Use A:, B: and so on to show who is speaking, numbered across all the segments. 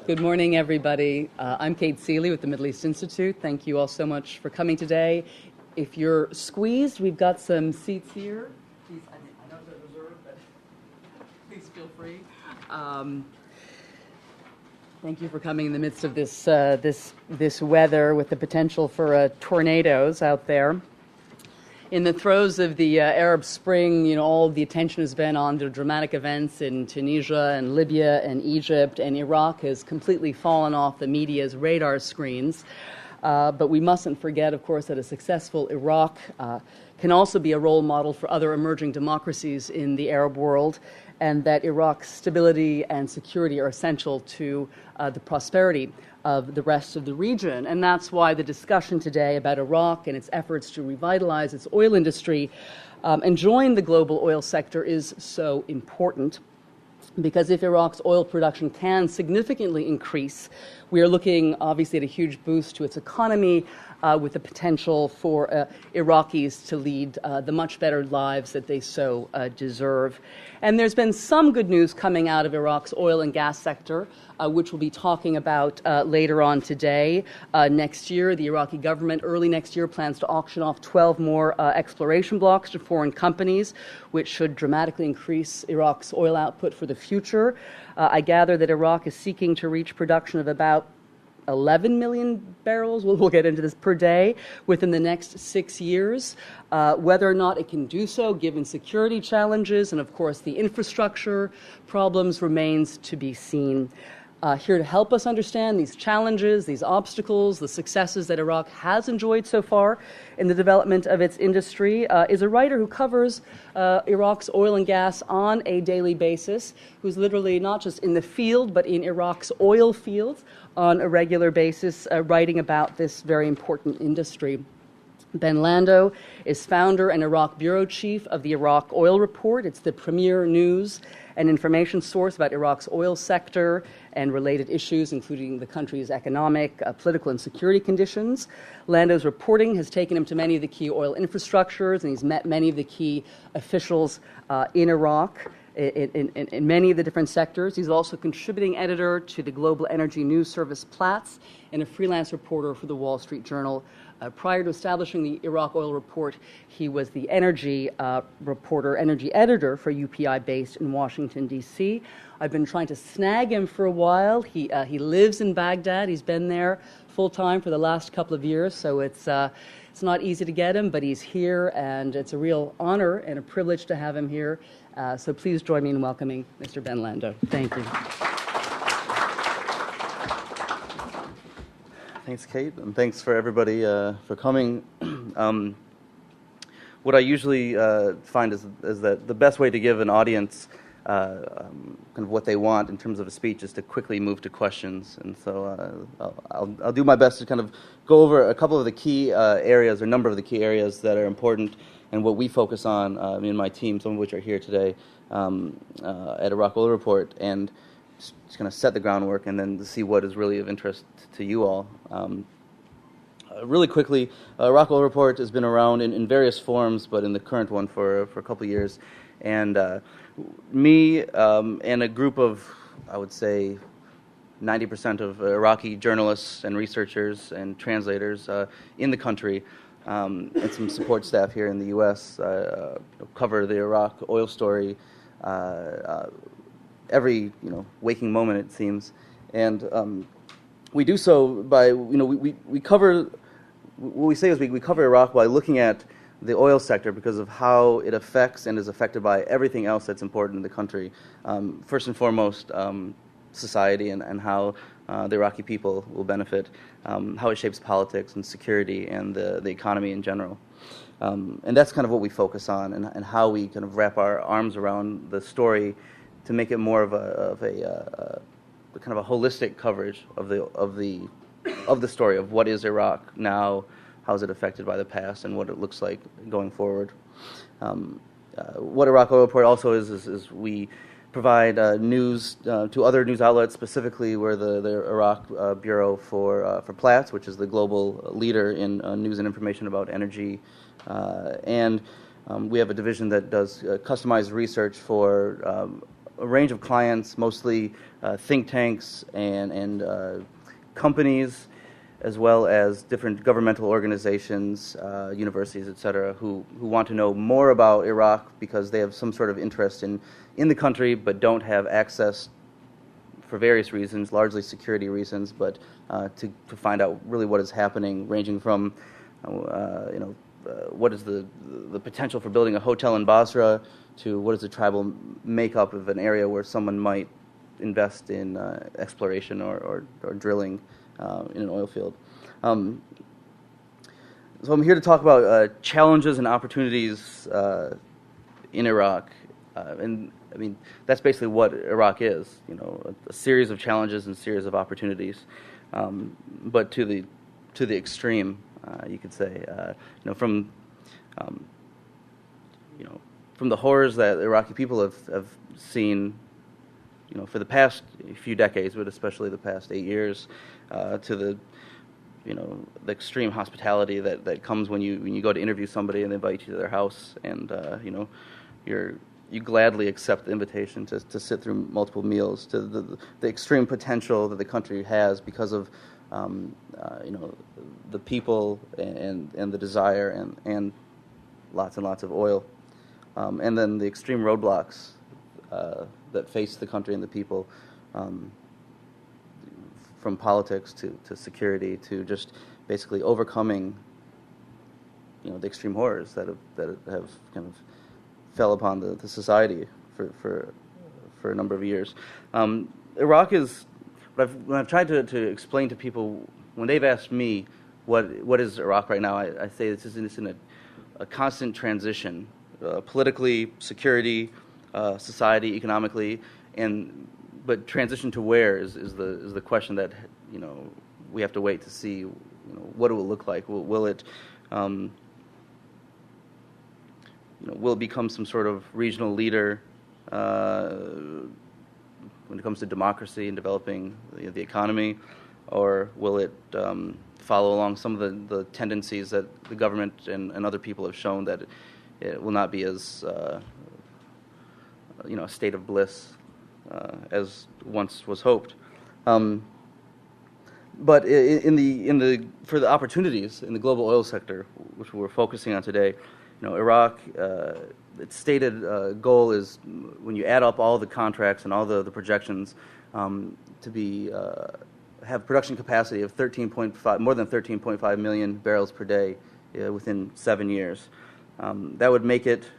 A: Good morning, everybody. I'm Kate Seeley with the Middle East Institute. Thank you all so much for coming today. If you're squeezed, we've got some seats here. Please, I know they're reserved, but please feel free. Thank you for coming in the midst of this weather with the potential for tornadoes out there. In the throes of the Arab Spring, all the attention has been on the dramatic events in Tunisia and Libya and Egypt, and Iraq has completely fallen off the media's radar screens. But we mustn't forget, of course, that a successful Iraq can also be a role model for other emerging democracies in the Arab world, and that Iraq's stability and security are essential to the prosperity of the rest of the region. And that's why the discussion today about Iraq and its efforts to revitalize its oil industry and join the global oil sector is so important. Because if Iraq's oil production can significantly increase, we are looking obviously at a huge boost to its economy with the potential for Iraqis to lead the much better lives that they so deserve. And there's been some good news coming out of Iraq's oil and gas sector, which we'll be talking about later on today. Next year, the Iraqi government, early next year, plans to auction off 12 more exploration blocks to foreign companies, which should dramatically increase Iraq's oil output for the future. I gather that Iraq is seeking to reach production of about 11 million barrels, we'll get into this, per day within the next 6 years. Whether or not it can do so, given security challenges and, of course, the infrastructure problems, remains to be seen. Here to help us understand these challenges, these obstacles, the successes that Iraq has enjoyed so far in the development of its industry is a writer who covers Iraq's oil and gas on a daily basis, who's literally not just in the field, but in Iraq's oil fields on a regular basis, writing about this very important industry. Ben Lando is founder and Iraq bureau chief of the Iraq Oil Report. It's the premier news and information source about Iraq's oil sector and related issues, including the country's economic, political, and security conditions. Lando's reporting has taken him to many of the key oil infrastructures, and he's met many of the key officials in Iraq in many of the different sectors. He's also contributing editor to the global energy news service Platts and a freelance reporter for the Wall Street Journal. Prior to establishing the Iraq Oil Report, he was the energy reporter, energy editor for UPI based in Washington, D.C. I've been trying to snag him for a while. He lives in Baghdad. He's been there full-time for the last couple of years, so it's not easy to get him, but he's here, and it's a real honor and a privilege to have him here. So please join me in welcoming Mr. Ben Lando. Thank you.
B: Thanks, Kate, and thanks for everybody for coming. What I usually find is that the best way to give an audience kind of what they want in terms of a speech is to quickly move to questions. And so I'll do my best to kind of go over a couple of the key areas, or a number of the key areas that are important and what we focus on, me and my team, some of which are here today at Iraq Oil Report, and just going to set the groundwork and then to see what is really of interest to you all. Really quickly, Iraq Oil Report has been around in various forms, but in the current one for a couple of years. And me and a group of, I would say, 90% of Iraqi journalists and researchers and translators in the country, and some support staff here in the U.S. Cover the Iraq oil story every waking moment, it seems, and we do so by we cover, what we say is we cover Iraq by looking at the oil sector because of how it affects and is affected by everything else that's important in the country. First and foremost, society and how the Iraqi people will benefit, how it shapes politics and security and the economy in general. And that's kind of what we focus on, and how we kind of wrap our arms around the story to make it more of a kind of a holistic coverage of the story of what is Iraq now, how is it affected by the past, and what it looks like going forward. What Iraq Oil Report also is we provide news to other news outlets, specifically where the Iraq Bureau for Platts, which is the global leader in news and information about energy, and we have a division that does customized research for a range of clients, mostly think tanks and companies, as well as different governmental organizations, universities, etc., who want to know more about Iraq because they have some sort of interest in the country but don't have access for various reasons, largely security reasons, but to find out really what is happening, ranging from what is the potential for building a hotel in Basra to what is the tribal makeup of an area where someone might invest in exploration or drilling in an oil field. So I'm here to talk about challenges and opportunities in Iraq, and I mean that's basically what Iraq is. A series of challenges and series of opportunities, but to the extreme, you could say. From the horrors that Iraqi people have seen, for the past few decades, but especially the past 8 years, to the extreme hospitality that comes when you go to interview somebody and they invite you to their house, and you gladly accept the invitation to sit through multiple meals, to the extreme potential that the country has because of the people and the desire and lots and lots of oil, and then the extreme roadblocks that face the country and the people, from politics to security to just basically overcoming the extreme horrors that have kind of fell upon the society for a number of years. Iraq is when I've tried to explain to people when they've asked me what is Iraq right now, I say it's in a constant transition, politically, security, society, economically, but transition to where is the question that we have to wait to see what it will look like. Will it will it become some sort of regional leader when it comes to democracy and developing the economy, or will it follow along some of the tendencies that the government and other people have shown that it will not be as a state of bliss as once was hoped. But for the opportunities in the global oil sector, which we're focusing on today, Iraq, its stated goal is, when you add up all the contracts and all the projections, to have production capacity of more than 13.5 million barrels per day within 7 years. That would make it,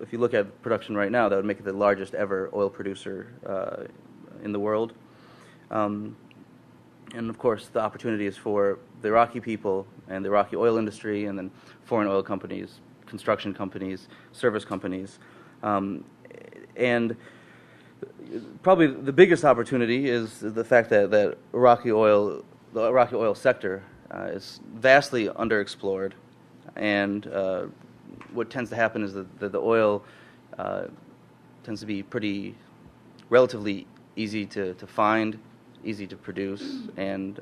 B: if you look at production right now, that would make it the largest ever oil producer in the world. And of course, the opportunity is for the Iraqi people and the Iraqi oil industry, and then foreign oil companies, construction companies, service companies. And probably the biggest opportunity is the fact that the Iraqi oil sector is vastly underexplored, and what tends to happen is that the oil tends to be relatively easy to find, easy to produce, and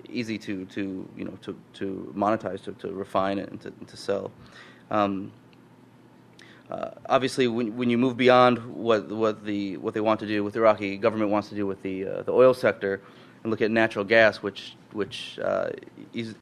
B: easy to monetize, to refine it and to sell. Obviously, when you move beyond what they want to do, what the Iraqi government wants to do with the oil sector, and look at natural gas, which